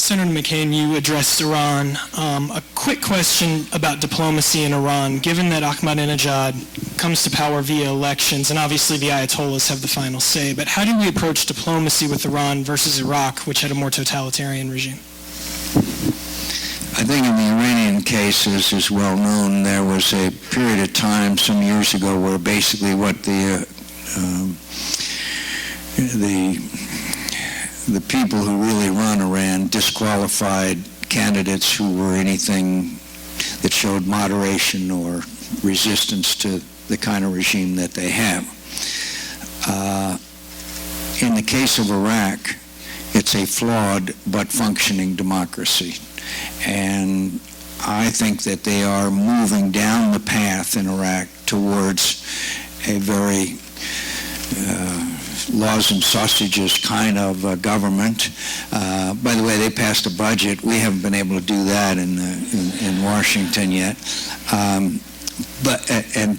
Senator McCain, you addressed Iran. A quick question about diplomacy in Iran. Given that Ahmadinejad comes to power via elections, and obviously the Ayatollahs have the final say, but how do we approach diplomacy with Iran versus Iraq, which had a more totalitarian regime? I think in the Iranian case, as is well known, there was a period of time some years ago where basically what the people who really run Iran disqualified candidates who were anything that showed moderation or resistance to the kind of regime that they have. In the case of Iraq, it's a flawed but functioning democracy. And I think that they are moving down the path in Iraq towards a very laws and sausages kind of government. By the way, they passed a budget. We haven't been able to do that in Washington yet. But in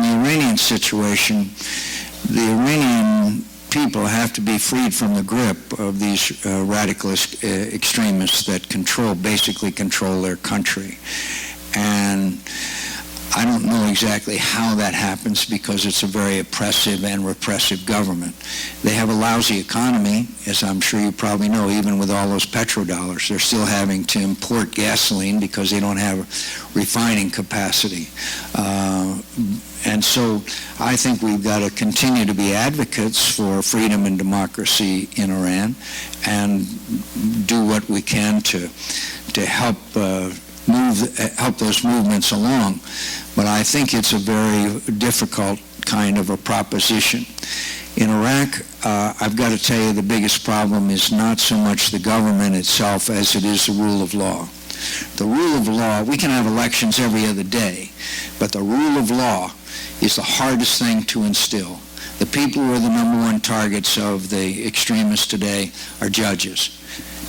the Iranian situation, the Iranian people have to be freed from the grip of these radicalist extremists that basically control their country. And I don't know exactly how that happens because it's a very oppressive and repressive government. They have a lousy economy, as I'm sure you probably know, even with all those petrodollars. They're still having to import gasoline because they don't have refining capacity. And so I think we've got to continue to be advocates for freedom and democracy in Iran and do what we can to help help those movements along. But I think it's a very difficult kind of a proposition. In Iraq, I've got to tell you the biggest problem is not so much the government itself as it is the rule of law. The rule of law, we can have elections every other day, but the rule of law is the hardest thing to instill. The people who are the number one targets of the extremists today are judges.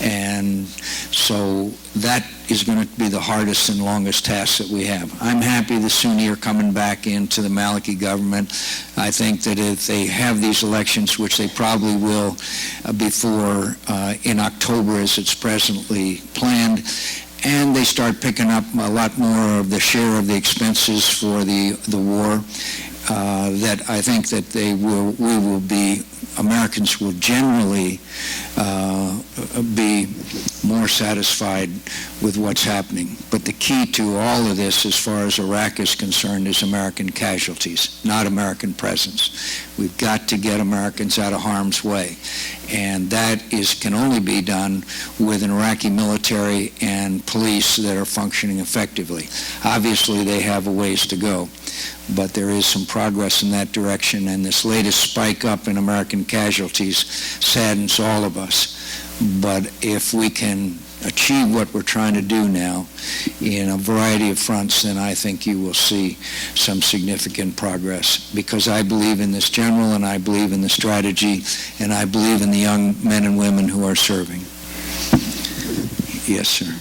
And so that is going to be the hardest and longest task that we have. I'm happy the Sunni are coming back into the Maliki government. I think that if they have these elections, which they probably will before in October as it's presently planned, and they start picking up a lot more of the share of the expenses for the war, that I think that Americans will generally be more satisfied with what's happening. But the key to all of this, as far as Iraq is concerned, is American casualties, not American presence. We've got to get Americans out of harm's way. And that can only be done with an Iraqi military and police that are functioning effectively. Obviously, they have a ways to go, but there is some progress in that direction, and this latest spike up in American casualties saddens all of us. But if we can achieve what we're trying to do now in a variety of fronts, then I think you will see some significant progress, because I believe in this general, and I believe in the strategy, and I believe in the young men and women who are serving. Yes, sir.